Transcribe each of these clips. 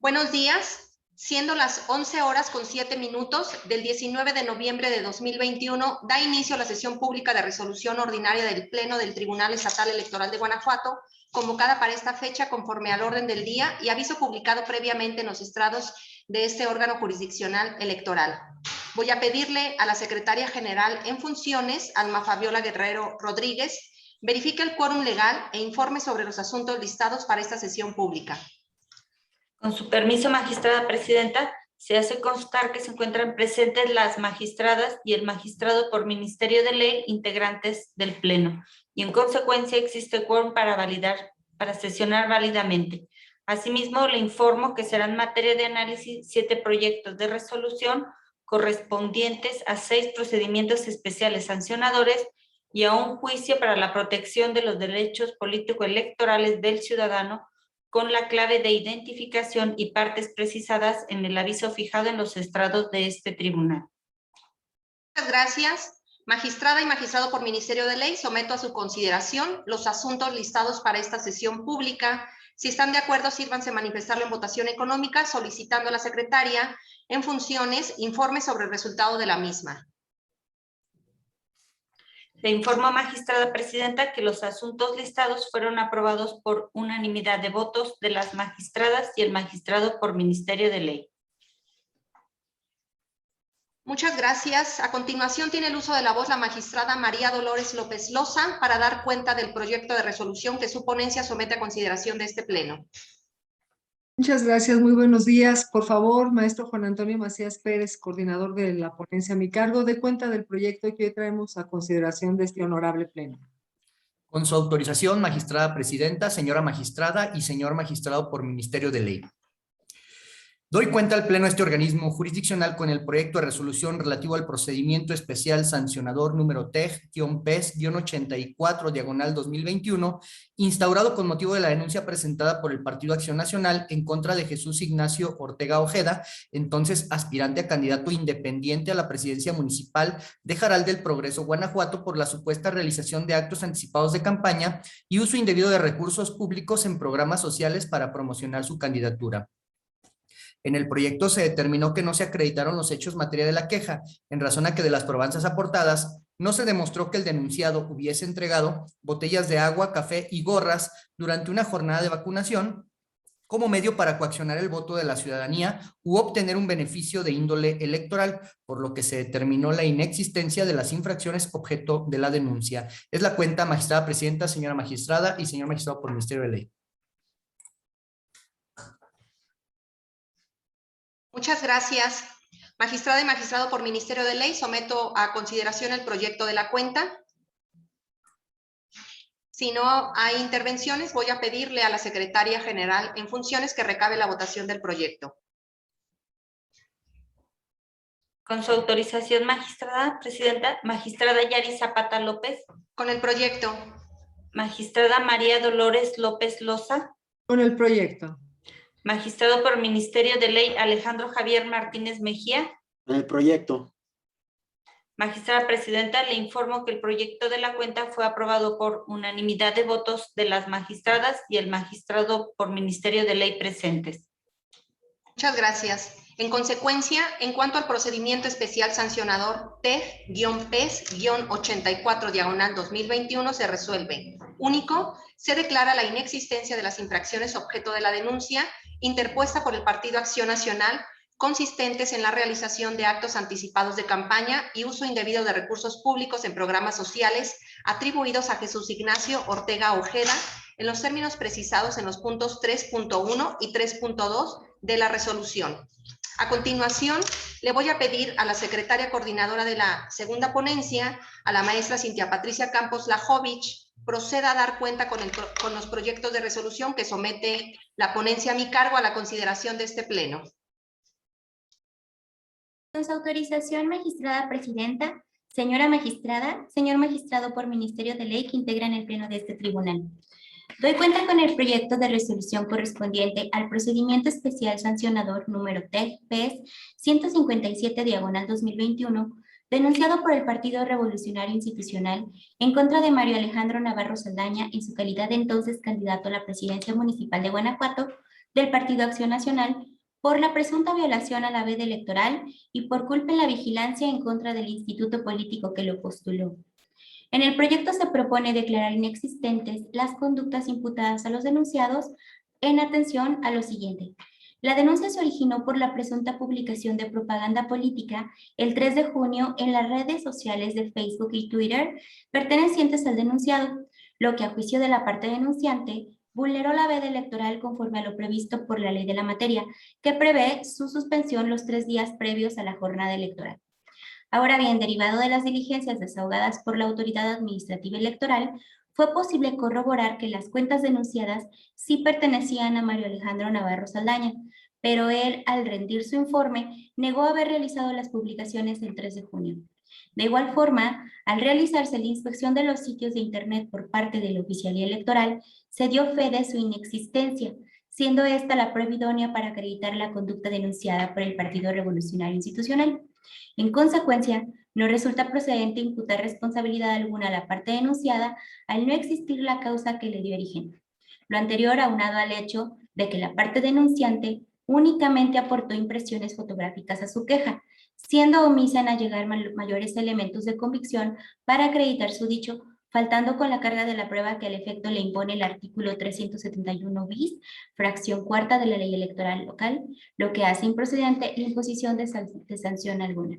Buenos días, siendo las 11 horas con 7 minutos del 19 de noviembre de 2021, da inicio a la sesión pública de resolución ordinaria del Pleno del Tribunal Estatal Electoral de Guanajuato, convocada para esta fecha conforme al orden del día y aviso publicado previamente en los estrados de este órgano jurisdiccional electoral. Voy a pedirle a la Secretaria General en funciones, Alma Fabiola Guerrero Rodríguez, verifique el quórum legal e informe sobre los asuntos listados para esta sesión pública. Con su permiso, magistrada presidenta, se hace constar que se encuentran presentes las magistradas y el magistrado por Ministerio de Ley, integrantes del Pleno, y en consecuencia existe quórum para sesionar válidamente. Asimismo, le informo que serán materia de análisis 7 proyectos de resolución correspondientes a 6 procedimientos especiales sancionadores y a un juicio para la protección de los derechos político-electorales del ciudadano, con la clave de identificación y partes precisadas en el aviso fijado en los estrados de este tribunal. Muchas gracias. Magistrada y magistrado por Ministerio de Ley, someto a su consideración los asuntos listados para esta sesión pública. Si están de acuerdo, sírvanse manifestarlo en votación económica, solicitando a la secretaria en funciones informe sobre el resultado de la misma. Le informo, magistrada presidenta, que los asuntos listados fueron aprobados por unanimidad de votos de las magistradas y el magistrado por Ministerio de Ley. Muchas gracias. A continuación tiene el uso de la voz la magistrada María Dolores López Loza para dar cuenta del proyecto de resolución que su ponencia somete a consideración de este Pleno. Muchas gracias, muy buenos días. Por favor, maestro Juan Antonio Macías Pérez, coordinador de la ponencia a mi cargo, dé cuenta del proyecto que hoy traemos a consideración de este honorable Pleno. Con su autorización, magistrada presidenta, señora magistrada y señor magistrado por Ministerio de Ley. Doy cuenta al Pleno de este organismo jurisdiccional con el proyecto de resolución relativo al procedimiento especial sancionador número TEG-PES-84/2021, instaurado con motivo de la denuncia presentada por el Partido Acción Nacional en contra de Jesús Ignacio Ortega Ojeda, entonces aspirante a candidato independiente a la presidencia municipal de Jaral del Progreso, Guanajuato, por la supuesta realización de actos anticipados de campaña y uso indebido de recursos públicos en programas sociales para promocionar su candidatura. En el proyecto se determinó que no se acreditaron los hechos materia de la queja, en razón a que de las probanzas aportadas no se demostró que el denunciado hubiese entregado botellas de agua, café y gorras durante una jornada de vacunación como medio para coaccionar el voto de la ciudadanía u obtener un beneficio de índole electoral, por lo que se determinó la inexistencia de las infracciones objeto de la denuncia. Es la cuenta, magistrada presidenta, señora magistrada y señor magistrado por el Ministerio de Ley. Muchas gracias. Magistrada y magistrado por Ministerio de Ley, someto a consideración el proyecto de la cuenta. Si no hay intervenciones, voy a pedirle a la Secretaria General en funciones que recabe la votación del proyecto. Con su autorización, magistrada presidenta, magistrada Yari Zapata López. Con el proyecto. Magistrada María Dolores López Loza. Con el proyecto. Magistrado por Ministerio de Ley Alejandro Javier Martínez Mejía. Con el proyecto. Magistrada presidenta, le informo que el proyecto de la cuenta fue aprobado por unanimidad de votos de las magistradas y el magistrado por Ministerio de Ley presentes. Muchas gracias. En consecuencia, en cuanto al procedimiento especial sancionador TEG-PES-84/2021 se resuelve. Único, se declara la inexistencia de las infracciones objeto de la denuncia interpuesta por el Partido Acción Nacional, consistentes en la realización de actos anticipados de campaña y uso indebido de recursos públicos en programas sociales atribuidos a Jesús Ignacio Ortega Ojeda, en los términos precisados en los puntos 3.1 y 3.2 de la resolución. A continuación, le voy a pedir a la secretaria coordinadora de la segunda ponencia, a la maestra Cintia Patricia Campos Lajovich, proceda a dar cuenta con los proyectos de resolución que somete la ponencia a mi cargo a la consideración de este Pleno. Con su autorización, magistrada presidenta, señora magistrada, señor magistrado por Ministerio de Ley que integran el Pleno de este tribunal. Doy cuenta con el proyecto de resolución correspondiente al procedimiento especial sancionador número TEG-PES-157/2021, denunciado por el Partido Revolucionario Institucional en contra de Mario Alejandro Navarro Saldaña en su calidad de entonces candidato a la presidencia municipal de Guanajuato, del Partido Acción Nacional por la presunta violación a la veda electoral y por culpa en la vigilancia en contra del instituto político que lo postuló. En el proyecto se propone declarar inexistentes las conductas imputadas a los denunciados en atención a lo siguiente. La denuncia se originó por la presunta publicación de propaganda política el 3 de junio en las redes sociales de Facebook y Twitter pertenecientes al denunciado, lo que a juicio de la parte denunciante vulneró la veda electoral conforme a lo previsto por la ley de la materia, que prevé su suspensión los 3 días previos a la jornada electoral. Ahora bien, derivado de las diligencias desahogadas por la Autoridad Administrativa Electoral, fue posible corroborar que las cuentas denunciadas sí pertenecían a Mario Alejandro Navarro Saldaña, pero él, al rendir su informe, negó haber realizado las publicaciones el 3 de junio. De igual forma, al realizarse la inspección de los sitios de Internet por parte de la Oficialía Electoral, se dio fe de su inexistencia, siendo esta la prueba idónea para acreditar la conducta denunciada por el Partido Revolucionario Institucional. En consecuencia, no resulta procedente imputar responsabilidad alguna a la parte denunciada al no existir la causa que le dio origen. Lo anterior aunado al hecho de que la parte denunciante únicamente aportó impresiones fotográficas a su queja, siendo omisa en allegar mayores elementos de convicción para acreditar su dicho, faltando con la carga de la prueba que al efecto le impone el artículo 371 bis, fracción cuarta de la ley electoral local, lo que hace improcedente la imposición de sanción alguna.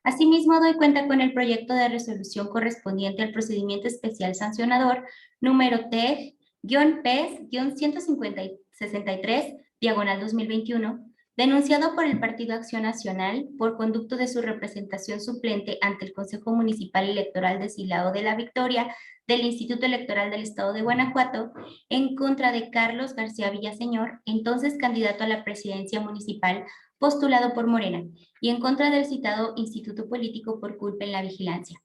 Asimismo, doy cuenta con el proyecto de resolución correspondiente al procedimiento especial sancionador número TEG-PES-163, diagonal 2021, denunciado por el Partido Acción Nacional por conducto de su representación suplente ante el Consejo Municipal Electoral de Silao de la Victoria del Instituto Electoral del Estado de Guanajuato en contra de Carlos García Villaseñor, entonces candidato a la presidencia municipal postulado por Morena, y en contra del citado instituto político por culpa en la vigilancia.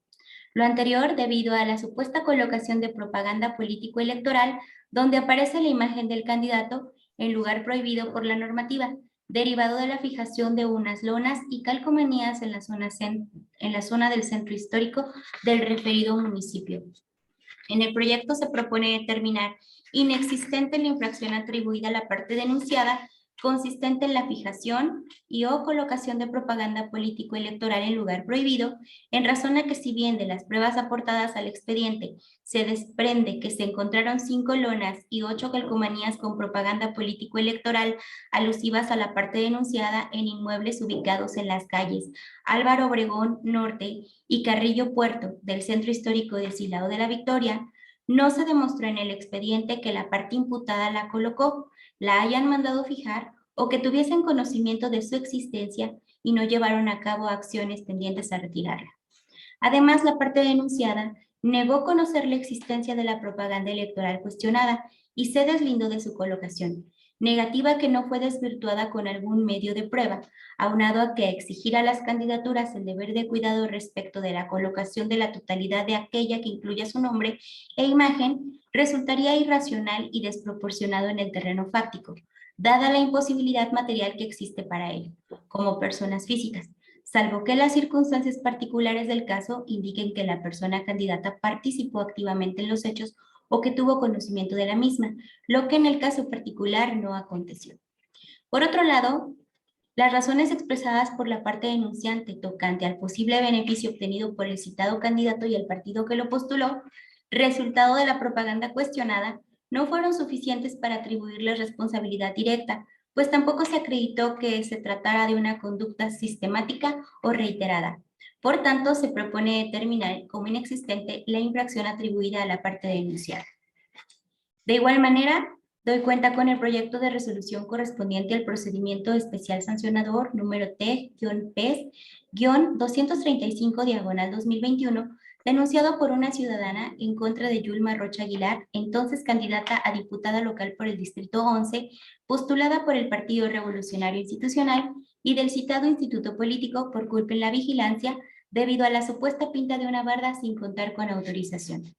Lo anterior debido a la supuesta colocación de propaganda político-electoral donde aparece la imagen del candidato en lugar prohibido por la normativa, derivado de la fijación de unas lonas y calcomanías en la zona del centro histórico del referido municipio. En el proyecto se propone determinar inexistente la infracción atribuida a la parte denunciada, consistente en la fijación y o colocación de propaganda político-electoral en lugar prohibido, en razón a que si bien de las pruebas aportadas al expediente se desprende que se encontraron 5 lonas y 8 calcomanías con propaganda político-electoral alusivas a la parte denunciada en inmuebles ubicados en las calles Álvaro Obregón Norte y Carrillo Puerto del centro histórico de Silao de la Victoria, no se demostró en el expediente que la parte imputada la colocó, la hayan mandado fijar o que tuviesen conocimiento de su existencia y no llevaron a cabo acciones tendientes a retirarla. Además, la parte denunciada negó conocer la existencia de la propaganda electoral cuestionada y se deslindó de su colocación, negativa que no fue desvirtuada con algún medio de prueba, aunado a que exigir a las candidaturas el deber de cuidado respecto de la colocación de la totalidad de aquella que incluya su nombre e imagen resultaría irracional y desproporcionado en el terreno fáctico, dada la imposibilidad material que existe para ello, como personas físicas, salvo que las circunstancias particulares del caso indiquen que la persona candidata participó activamente en los hechos o que tuvo conocimiento de la misma, lo que en el caso particular no aconteció. Por otro lado, las razones expresadas por la parte denunciante tocante al posible beneficio obtenido por el citado candidato y el partido que lo postuló, resultado de la propaganda cuestionada, no fueron suficientes para atribuirle responsabilidad directa, pues tampoco se acreditó que se tratara de una conducta sistemática o reiterada. Por tanto, se propone determinar como inexistente la infracción atribuida a la parte denunciada. De igual manera, doy cuenta con el proyecto de resolución correspondiente al procedimiento especial sancionador número T-PES-235/2021, denunciado por una ciudadana en contra de Yulma Rocha Aguilar, entonces candidata a diputada local por el Distrito 11, postulada por el Partido Revolucionario Institucional y del citado instituto político por culpa en la vigilancia debido a la supuesta pinta de una barda sin contar con autorización.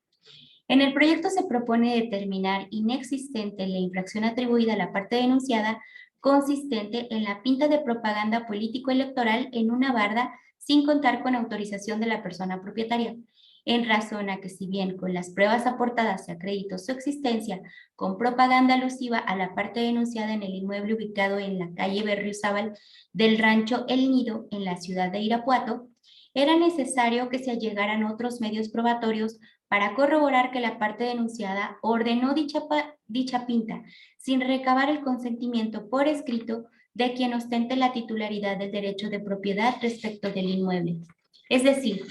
En el proyecto se propone determinar inexistente la infracción atribuida a la parte denunciada consistente en la pinta de propaganda político-electoral en una barda sin contar con autorización de la persona propietaria. en razón a que si bien con las pruebas aportadas se acreditó su existencia con propaganda alusiva a la parte denunciada en el inmueble ubicado en la calle Berriozábal del rancho El Nido en la ciudad de Irapuato, era necesario que se allegaran otros medios probatorios para corroborar que la parte denunciada ordenó dicha pinta sin recabar el consentimiento por escrito de quien ostente la titularidad del derecho de propiedad respecto del inmueble. Es decir,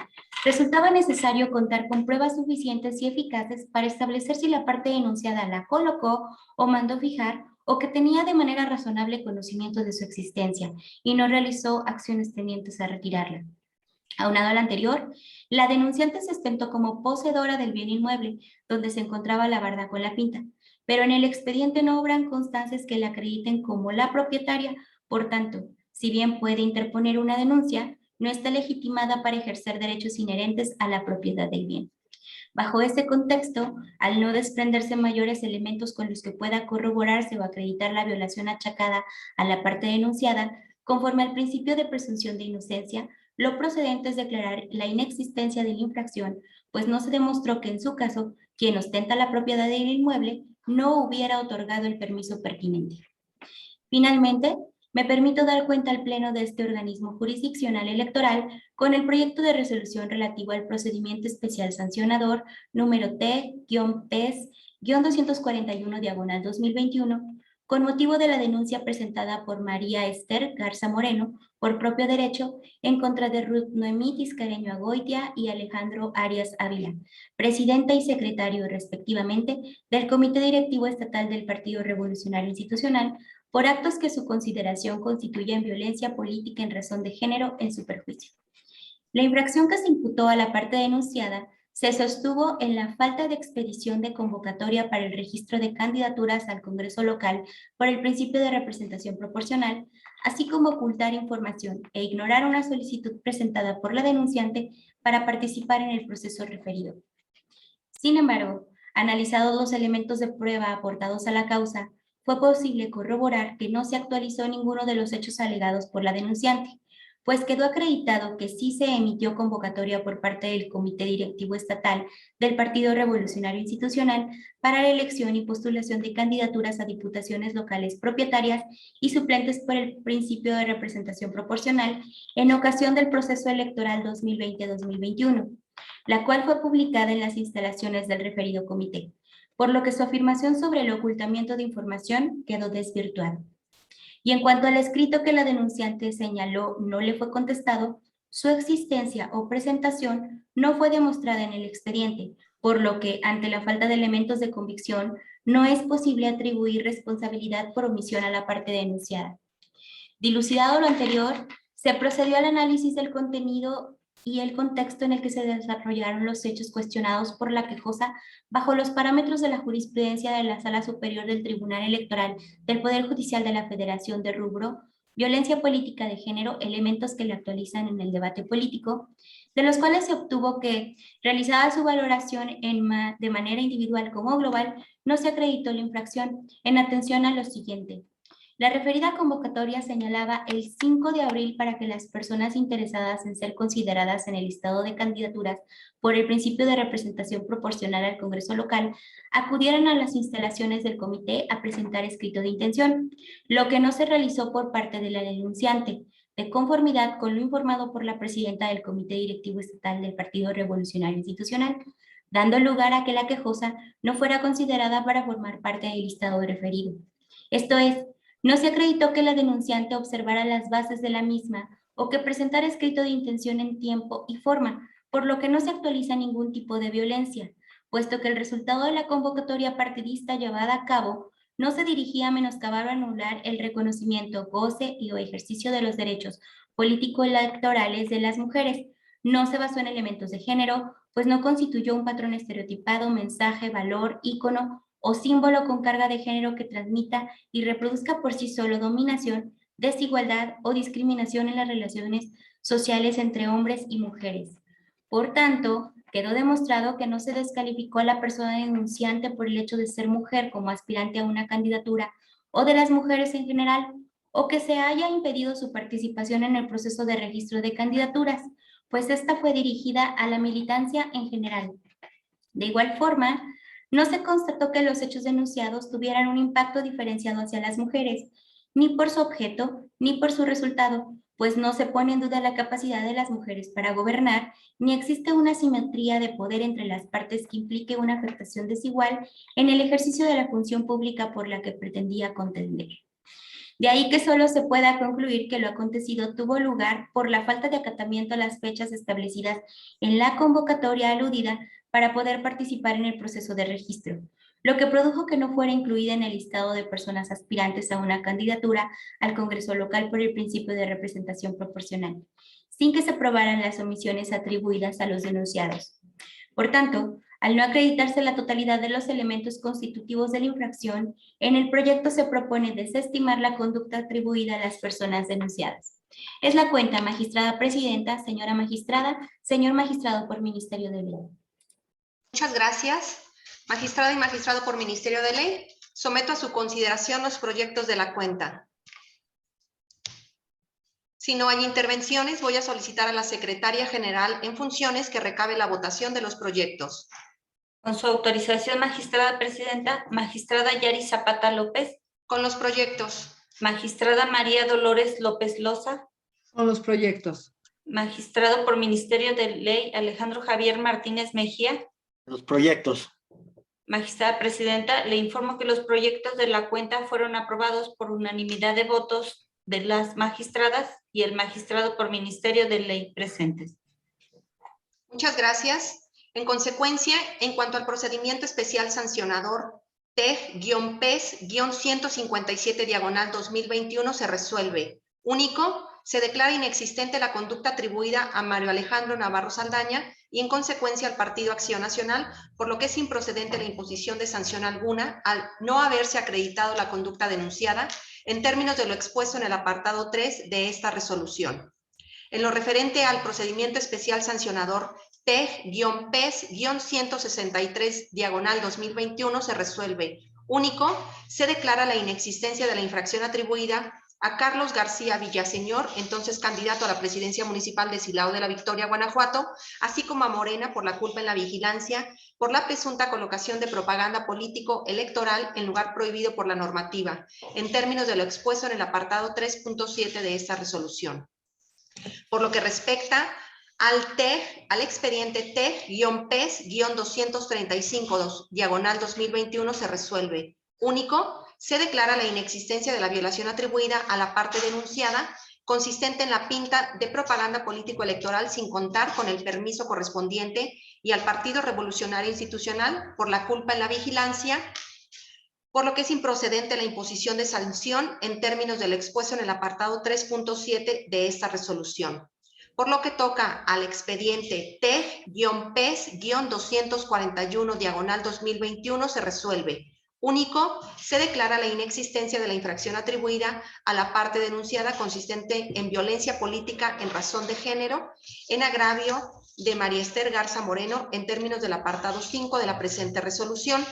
resultaba necesario contar con pruebas suficientes y eficaces para establecer si la parte denunciada la colocó o mandó fijar o que tenía de manera razonable conocimiento de su existencia y no realizó acciones tendientes a retirarla. Aunado al anterior, la denunciante se ostentó como poseedora del bien inmueble donde se encontraba la barda con la pinta, pero en el expediente no obran constancias que la acrediten como la propietaria. Por tanto, si bien puede interponer una denuncia, no está legitimada para ejercer derechos inherentes a la propiedad del bien. Bajo este contexto, al no desprenderse mayores elementos con los que pueda corroborarse o acreditar la violación achacada a la parte denunciada, conforme al principio de presunción de inocencia, lo procedente es declarar la inexistencia de la infracción, pues no se demostró que en su caso, quien ostenta la propiedad del inmueble no hubiera otorgado el permiso pertinente. Finalmente, me permito dar cuenta al Pleno de este organismo jurisdiccional electoral con el proyecto de resolución relativo al procedimiento especial sancionador número T-PES-241/2021, con motivo de la denuncia presentada por María Esther Garza Moreno, por propio derecho, en contra de Ruth Noemí Tiscareño Agoitia y Alejandro Arias Ávila, presidenta y secretario, respectivamente, del Comité Directivo Estatal del Partido Revolucionario Institucional, por actos que su consideración constituyen violencia política en razón de género en su perjuicio. La infracción que se imputó a la parte denunciada se sostuvo en la falta de expedición de convocatoria para el registro de candidaturas al Congreso local por el principio de representación proporcional, así como ocultar información e ignorar una solicitud presentada por la denunciante para participar en el proceso referido. Sin embargo, analizados los elementos de prueba aportados a la causa, fue posible corroborar que no se actualizó ninguno de los hechos alegados por la denunciante, pues quedó acreditado que sí se emitió convocatoria por parte del Comité Directivo Estatal del Partido Revolucionario Institucional para la elección y postulación de candidaturas a diputaciones locales propietarias y suplentes por el principio de representación proporcional en ocasión del proceso electoral 2020-2021, la cual fue publicada en las instalaciones del referido comité, por lo que su afirmación sobre el ocultamiento de información quedó desvirtuada. Y en cuanto al escrito que la denunciante señaló no le fue contestado, su existencia o presentación no fue demostrada en el expediente, por lo que, ante la falta de elementos de convicción, no es posible atribuir responsabilidad por omisión a la parte denunciada. Dilucidado lo anterior, se procedió al análisis del contenido y el contexto en el que se desarrollaron los hechos cuestionados por la quejosa bajo los parámetros de la jurisprudencia de la Sala Superior del Tribunal Electoral del Poder Judicial de la Federación de rubro violencia política de género, elementos que la actualizan en el debate político, de los cuales se obtuvo que, realizada su valoración de manera individual como global, no se acreditó la infracción, en atención a lo siguiente. La referida convocatoria señalaba el 5 de abril para que las personas interesadas en ser consideradas en el listado de candidaturas por el principio de representación proporcional al Congreso local acudieran a las instalaciones del comité a presentar escrito de intención, lo que no se realizó por parte de la denunciante, de conformidad con lo informado por la presidenta del Comité Directivo Estatal del Partido Revolucionario Institucional, dando lugar a que la quejosa no fuera considerada para formar parte del listado referido. Esto es, no se acreditó que la denunciante observara las bases de la misma o que presentara escrito de intención en tiempo y forma, por lo que no se actualiza ningún tipo de violencia, puesto que el resultado de la convocatoria partidista llevada a cabo no se dirigía a menoscabar o anular el reconocimiento, goce y o ejercicio de los derechos político-electorales de las mujeres. No se basó en elementos de género, pues no constituyó un patrón estereotipado, mensaje, valor, ícono o símbolo con carga de género que transmita y reproduzca por sí solo dominación, desigualdad o discriminación en las relaciones sociales entre hombres y mujeres. Por tanto, quedó demostrado que no se descalificó a la persona denunciante por el hecho de ser mujer como aspirante a una candidatura o de las mujeres en general, o que se haya impedido su participación en el proceso de registro de candidaturas, pues esta fue dirigida a la militancia en general. De igual forma, no se constató que los hechos denunciados tuvieran un impacto diferenciado hacia las mujeres, ni por su objeto, ni por su resultado, pues no se pone en duda la capacidad de las mujeres para gobernar, ni existe una simetría de poder entre las partes que implique una afectación desigual en el ejercicio de la función pública por la que pretendía contender. De ahí que solo se pueda concluir que lo acontecido tuvo lugar por la falta de acatamiento a las fechas establecidas en la convocatoria aludida para poder participar en el proceso de registro, lo que produjo que no fuera incluida en el listado de personas aspirantes a una candidatura al Congreso local por el principio de representación proporcional, sin que se probaran las omisiones atribuidas a los denunciados. Por tanto, al no acreditarse la totalidad de los elementos constitutivos de la infracción, en el proyecto se propone desestimar la conducta atribuida a las personas denunciadas. Es la cuenta, magistrada presidenta, señora magistrada, señor magistrado por Ministerio de Ley. Muchas gracias. Magistrada y magistrado por Ministerio de Ley, someto a su consideración los proyectos de la cuenta. Si no hay intervenciones, voy a solicitar a la Secretaria General en funciones que recabe la votación de los proyectos. Con su autorización, magistrada presidenta, magistrada Yari Zapata López. Con los proyectos. Magistrada María Dolores López Loza. Con los proyectos. Magistrado por Ministerio de Ley Alejandro Javier Martínez Mejía. Los proyectos. Magistrada presidenta, le informo que los proyectos de la cuenta fueron aprobados por unanimidad de votos de las magistradas y el magistrado por Ministerio de Ley presentes. Muchas gracias. En consecuencia, en cuanto al procedimiento especial sancionador TEG-PES-157/2021 se resuelve. Único, se declara inexistente la conducta atribuida a Mario Alejandro Navarro Saldaña y en consecuencia al Partido Acción Nacional, por lo que es improcedente la imposición de sanción alguna al no haberse acreditado la conducta denunciada en términos de lo expuesto en el apartado 3 de esta resolución. En lo referente al procedimiento especial sancionador TEG-PES-163/2021 se resuelve. Único, se declara la inexistencia de la infracción atribuida a Carlos García Villaseñor, entonces candidato a la presidencia municipal de Silao de la Victoria, Guanajuato, así como a Morena por la culpa en la vigilancia, por la presunta colocación de propaganda político-electoral en lugar prohibido por la normativa, en términos de lo expuesto en el apartado 3.7 de esta resolución. Por lo que respecta al expediente TEG-PES-235/2021 se resuelve. Único, se declara la inexistencia de la violación atribuida a la parte denunciada, consistente en la pinta de propaganda político-electoral sin contar con el permiso correspondiente, y al Partido Revolucionario Institucional por la culpa en la vigilancia, por lo que es improcedente la imposición de sanción en términos del expuesto en el apartado 3.7 de esta resolución. Por lo que toca al expediente TEG-PES-241/2021 se resuelve. Único, se declara la inexistencia de la infracción atribuida a la parte denunciada consistente en violencia política en razón de género, en agravio de María Esther Garza Moreno, en términos del apartado 5 de la presente resolución.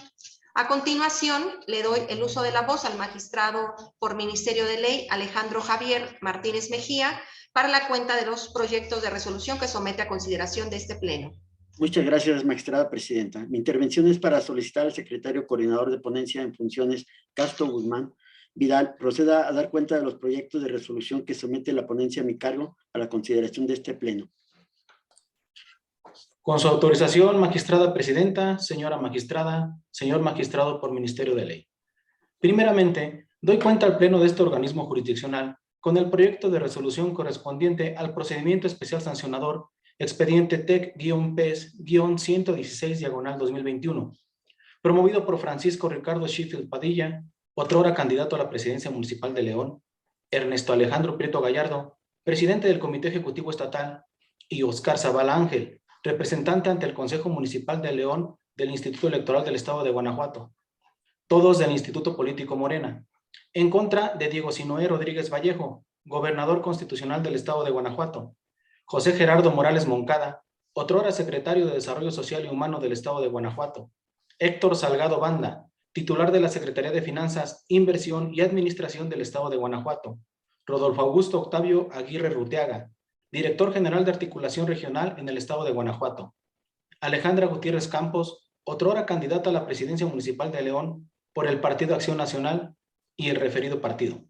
A continuación, le doy el uso de la voz al magistrado por Ministerio de Ley, Alejandro Javier Martínez Mejía, para la cuenta de los proyectos de resolución que somete a consideración de este Pleno. Muchas gracias, magistrada presidenta. Mi intervención es para solicitar al secretario coordinador de ponencia en funciones, Castro Guzmán Vidal, proceda a dar cuenta de los proyectos de resolución que somete la ponencia a mi cargo a la consideración de este Pleno. Con su autorización, magistrada presidenta, señora magistrada, señor magistrado por Ministerio de Ley. Primeramente, doy cuenta al Pleno de este organismo jurisdiccional con el proyecto de resolución correspondiente al procedimiento especial sancionador expediente TEC-PES-116/2021, promovido por Francisco Ricardo Sheffield Padilla, otrora candidato a la presidencia municipal de León, Ernesto Alejandro Prieto Gallardo, presidente del Comité Ejecutivo Estatal, y Oscar Zavala Ángel, representante ante el Consejo Municipal de León del Instituto Electoral del Estado de Guanajuato, todos del Instituto Político Morena, en contra de Diego Sinoé Rodríguez Vallejo, gobernador constitucional del Estado de Guanajuato, José Gerardo Morales Moncada, otrora secretario de Desarrollo Social y Humano del Estado de Guanajuato, Héctor Salgado Banda, titular de la Secretaría de Finanzas, Inversión y Administración del Estado de Guanajuato, Rodolfo Augusto Octavio Aguirre Ruteaga, Director General de Articulación Regional en el Estado de Guanajuato. Alejandra Gutiérrez Campos, otrora candidata a la presidencia municipal de León por el Partido Acción Nacional y el referido partido,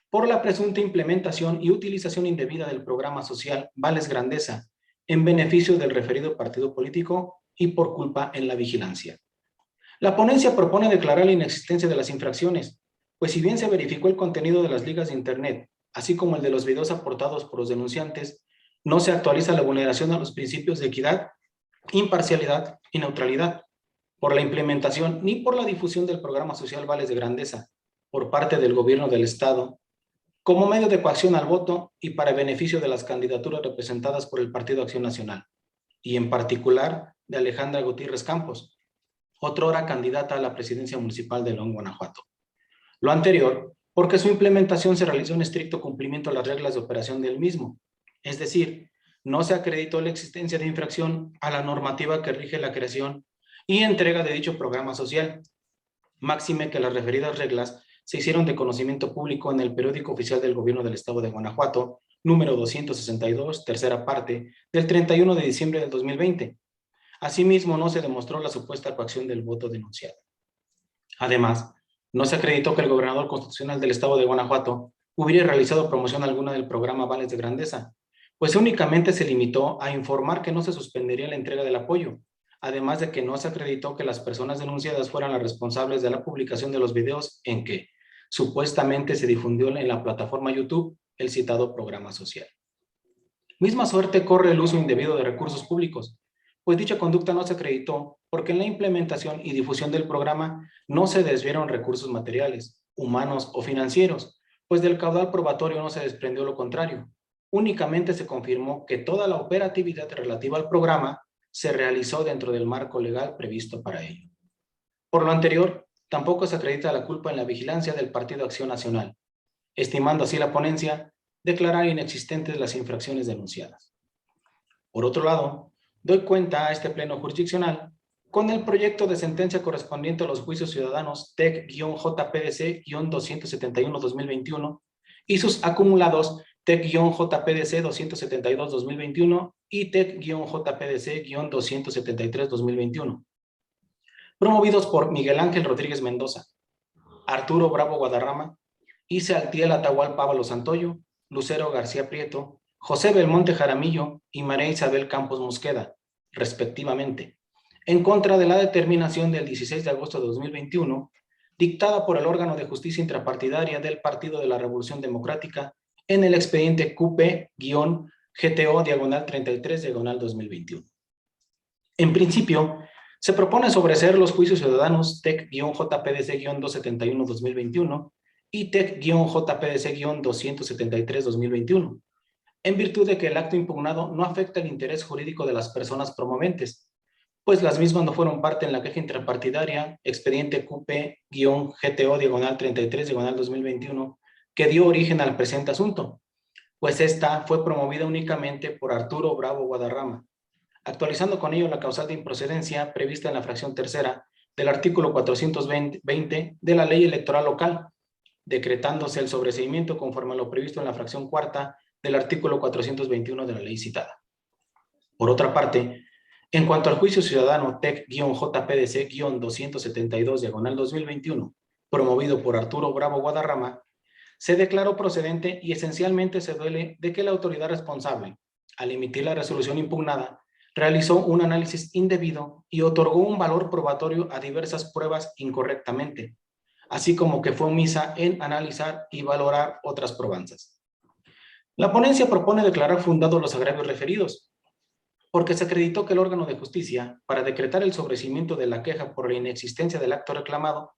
por la presunta implementación y utilización indebida del programa social Vales Grandeza en beneficio del referido partido político y por culpa en la vigilancia. La ponencia propone declarar la inexistencia de las infracciones, pues si bien se verificó el contenido de las ligas de internet, así como el de los videos aportados por los denunciantes, no se actualiza la vulneración a los principios de equidad, imparcialidad y neutralidad por la implementación ni por la difusión del programa social Vales de Grandeza por parte del gobierno del Estado como medio de coacción al voto y para beneficio de las candidaturas representadas por el Partido Acción Nacional, y en particular de Alejandra Gutiérrez Campos, otrora candidata a la presidencia municipal de León, Guanajuato. Lo anterior, porque su implementación se realizó en estricto cumplimiento a las reglas de operación del mismo, es decir, no se acreditó la existencia de infracción a la normativa que rige la creación y entrega de dicho programa social, máxime que las referidas reglas se hicieron de conocimiento público en el periódico oficial del gobierno del estado de Guanajuato, número 262, tercera parte, del 31 de diciembre del 2020. Asimismo, no se demostró la supuesta coacción del voto denunciado. Además, no se acreditó que el gobernador constitucional del estado de Guanajuato hubiera realizado promoción alguna del programa Vales de Grandeza, pues únicamente se limitó a informar que no se suspendería la entrega del apoyo, además de que no se acreditó que las personas denunciadas fueran las responsables de la publicación de los videos en que supuestamente se difundió en la plataforma YouTube el citado programa social. Misma suerte corre el uso indebido de recursos públicos, pues dicha conducta no se acreditó porque en la implementación y difusión del programa no se desviaron recursos materiales, humanos o financieros, pues del caudal probatorio no se desprendió lo contrario. Únicamente se confirmó que toda la operatividad relativa al programa se realizó dentro del marco legal previsto para ello. Por lo anterior, tampoco se acredita la culpa en la vigilancia del Partido Acción Nacional, estimando así la ponencia declarar inexistentes las infracciones denunciadas. Por otro lado, doy cuenta a este pleno jurisdiccional con el proyecto de sentencia correspondiente a los juicios ciudadanos TEC-JPDC-271-2021 y sus acumulados TEC-JPDC 272-2021 y TEC-JPDC-273-2021, promovidos por Miguel Ángel Rodríguez Mendoza, Arturo Bravo Guadarrama, Isa Altiel Atahualpa Pábalo Santoyo, Lucero García Prieto, José Belmonte Jaramillo y María Isabel Campos Mosqueda, respectivamente, en contra de la determinación del 16 de agosto de 2021, dictada por el órgano de justicia intrapartidaria del Partido de la Revolución Democrática en el expediente QP-GTO-33-2021. En principio, se propone sobreseer los juicios ciudadanos TEC-JPDC-271-2021 y TEC-JPDC-273-2021, en virtud de que el acto impugnado no afecta el interés jurídico de las personas promoventes, pues las mismas no fueron parte en la queja intrapartidaria expediente QP-GTO-33-2021 que dio origen al presente asunto, pues esta fue promovida únicamente por Arturo Bravo Guadarrama, actualizando con ello la causal de improcedencia prevista en la fracción tercera del artículo 420 de la Ley Electoral Local, decretándose el sobreseimiento conforme a lo previsto en la fracción cuarta del artículo 421 de la ley citada. Por otra parte, en cuanto al juicio ciudadano TEC-JPDC-272-2021, promovido por Arturo Bravo Guadarrama, se declaró procedente y esencialmente se duele de que la autoridad responsable, al emitir la resolución impugnada, realizó un análisis indebido y otorgó un valor probatorio a diversas pruebas incorrectamente, así como que fue omisa en analizar y valorar otras probanzas. La ponencia propone declarar fundados los agravios referidos, porque se acreditó que el órgano de justicia, para decretar el sobreseimiento de la queja por la inexistencia del acto reclamado,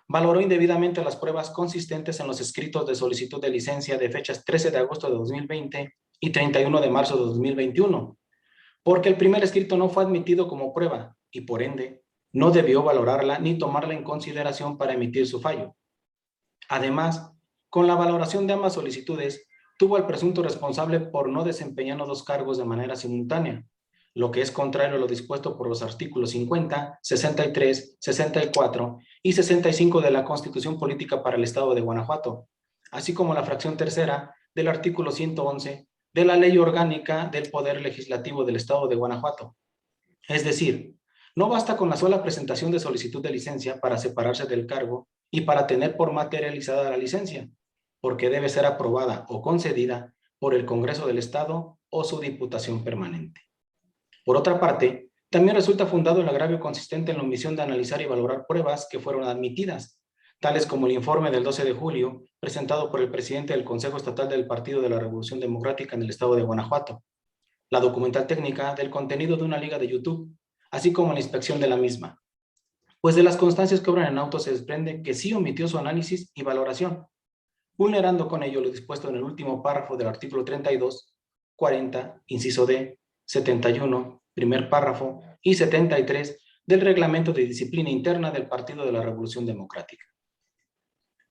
valoró indebidamente las pruebas consistentes en los escritos de solicitud de licencia de fechas 13 de agosto de 2020 y 31 de marzo de 2021, porque el primer escrito no fue admitido como prueba y por ende no debió valorarla ni tomarla en consideración para emitir su fallo. Además, con la valoración de ambas solicitudes, tuvo al presunto responsable por no desempeñar los dos cargos de manera simultánea, lo que es contrario a lo dispuesto por los artículos 50, 63, 64 y 65 de la Constitución Política para el Estado de Guanajuato, así como la fracción tercera del artículo 111 de la Ley Orgánica del Poder Legislativo del Estado de Guanajuato. Es decir, no basta con la sola presentación de solicitud de licencia para separarse del cargo y para tener por materializada la licencia, porque debe ser aprobada o concedida por el Congreso del Estado o su Diputación Permanente. Por otra parte, también resulta fundado el agravio consistente en la omisión de analizar y valorar pruebas que fueron admitidas, tales como el informe del 12 de julio presentado por el presidente del Consejo Estatal del Partido de la Revolución Democrática en el Estado de Guanajuato, la documental técnica del contenido de una liga de YouTube, así como la inspección de la misma. Pues de las constancias que obran en auto se desprende que sí omitió su análisis y valoración, vulnerando con ello lo dispuesto en el último párrafo del artículo 32, 40, inciso D, 71, primer párrafo, y 73 del Reglamento de Disciplina Interna del Partido de la Revolución Democrática.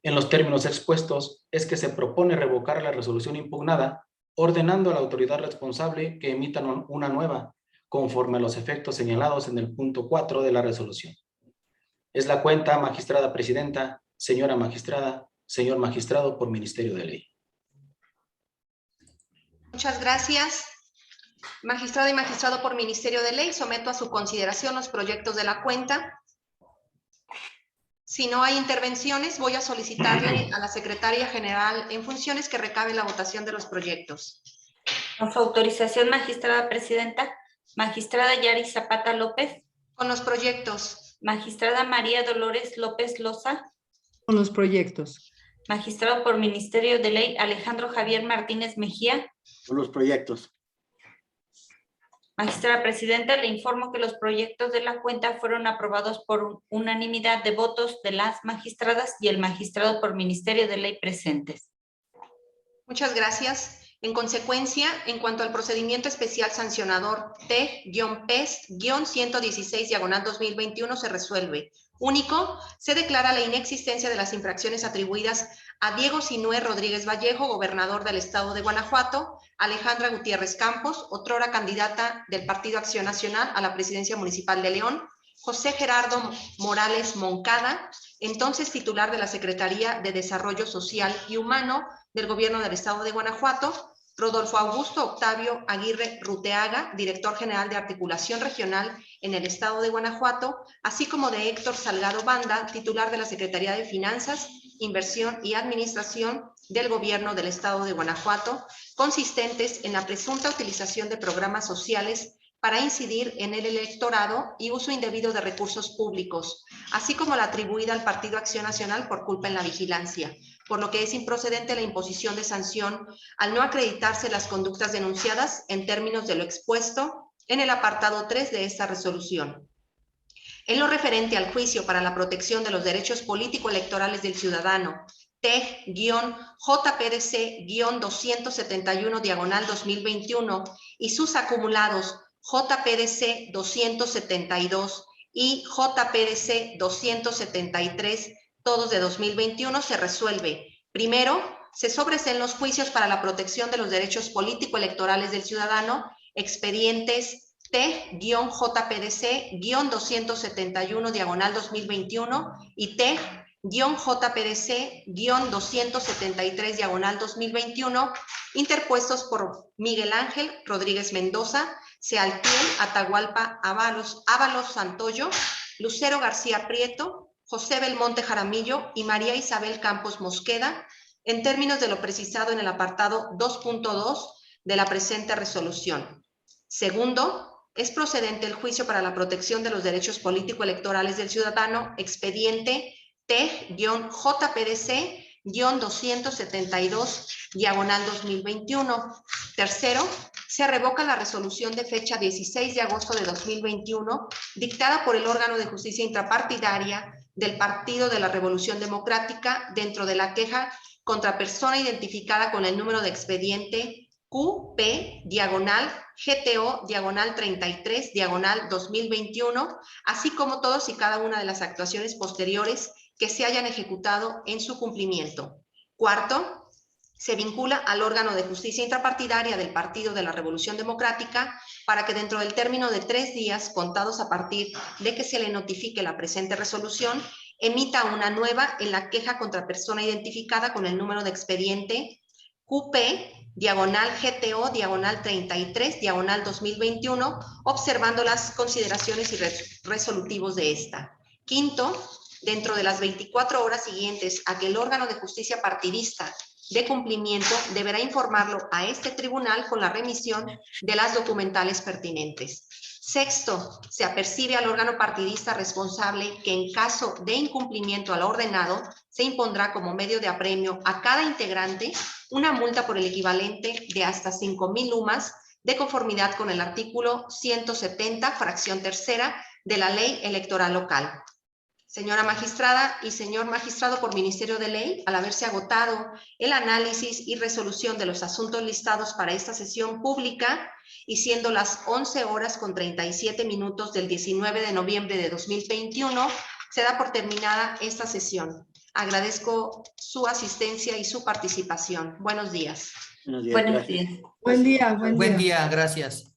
En los términos expuestos es que se propone revocar la resolución impugnada, ordenando a la autoridad responsable que emita una nueva, conforme a los efectos señalados en el punto 4 de la resolución. Es la cuenta, magistrada presidenta, señora magistrada, señor magistrado por Ministerio de Ley. Muchas gracias. Magistrada y magistrado por Ministerio de Ley, someto a su consideración los proyectos de la cuenta. Si no hay intervenciones, voy a solicitarle a la Secretaria General en funciones que recabe la votación de los proyectos. Con su autorización, magistrada presidenta, magistrada Yari Zapata López. Con los proyectos. Magistrada María Dolores López Loza. Con los proyectos. Magistrado por Ministerio de Ley Alejandro Javier Martínez Mejía. Con los proyectos. Magistrada presidenta, le informo que los proyectos de la cuenta fueron aprobados por unanimidad de votos de las magistradas y el magistrado por Ministerio de Ley presentes. Muchas gracias. En consecuencia, en cuanto al procedimiento especial sancionador T-PES-116/2021 se resuelve. Único, se declara la inexistencia de las infracciones atribuidas a Diego Sinué Rodríguez Vallejo, gobernador del estado de Guanajuato, Alejandra Gutiérrez Campos, otrora candidata del Partido Acción Nacional a la presidencia municipal de León, José Gerardo Morales Moncada, entonces titular de la Secretaría de Desarrollo Social y Humano del Gobierno del Estado de Guanajuato, Rodolfo Augusto Octavio Aguirre Ruteaga, director general de Articulación Regional en el Estado de Guanajuato, así como de Héctor Salgado Banda, titular de la Secretaría de Finanzas, Inversión y Administración del Gobierno del Estado de Guanajuato, consistentes en la presunta utilización de programas sociales para incidir en el electorado y uso indebido de recursos públicos, así como la atribuida al Partido Acción Nacional por culpa en la vigilancia, por lo que es improcedente la imposición de sanción al no acreditarse las conductas denunciadas en términos de lo expuesto en el apartado 3 de esta resolución. En lo referente al juicio para la protección de los derechos político-electorales del ciudadano, TEG-JPDC-271/2021 y sus acumulados JPDC 272 y JPDC 273, todos de 2021, se resuelve. Primero, se sobreseen los juicios para la protección de los derechos político-electorales del ciudadano, expedientes T-JPDC-271/2021 y T-JPDC-273/2021, interpuestos por Miguel Ángel Rodríguez Mendoza, Sealtiel Atahualpa Ábalos Santoyo, Lucero García Prieto, José Belmonte Jaramillo y María Isabel Campos Mosqueda, en términos de lo precisado en el apartado 2.2 de la presente resolución. Segundo, es procedente el juicio para la protección de los derechos político-electorales del ciudadano, expediente T-JPDC-272/2021. Tercero, se revoca la resolución de fecha 16 de agosto de 2021, dictada por el órgano de justicia intrapartidaria del Partido de la Revolución Democrática dentro de la queja contra persona identificada con el número de expediente QP/GTO/33/2021, así como todos y cada una de las actuaciones posteriores que se hayan ejecutado en su cumplimiento. Cuarto, se vincula al órgano de justicia intrapartidaria del Partido de la Revolución Democrática para que dentro del término de 3 días contados a partir de que se le notifique la presente resolución, emita una nueva en la queja contra persona identificada con el número de expediente QP diagonal GTO, diagonal 33, diagonal 2021, observando las consideraciones y resolutivos de esta. Quinto, dentro de las 24 horas siguientes a que el órgano de justicia partidista de cumplimiento deberá informarlo a este tribunal con la remisión de las documentales pertinentes. Sexto, se apercibe al órgano partidista responsable que en caso de incumplimiento a lo ordenado, se impondrá como medio de apremio a cada integrante una multa por el equivalente de hasta 5,000 UMAS de conformidad con el artículo 170, fracción tercera de la Ley Electoral Local. Señora magistrada y señor magistrado por Ministerio de Ley, al haberse agotado el análisis y resolución de los asuntos listados para esta sesión pública y siendo las 11:37 del 19 de noviembre de 2021, se da por terminada esta sesión. Agradezco su asistencia y su participación. Buenos días. Buenos días. Buenos Gracias. días. Buen día, buen día. Buen día, gracias.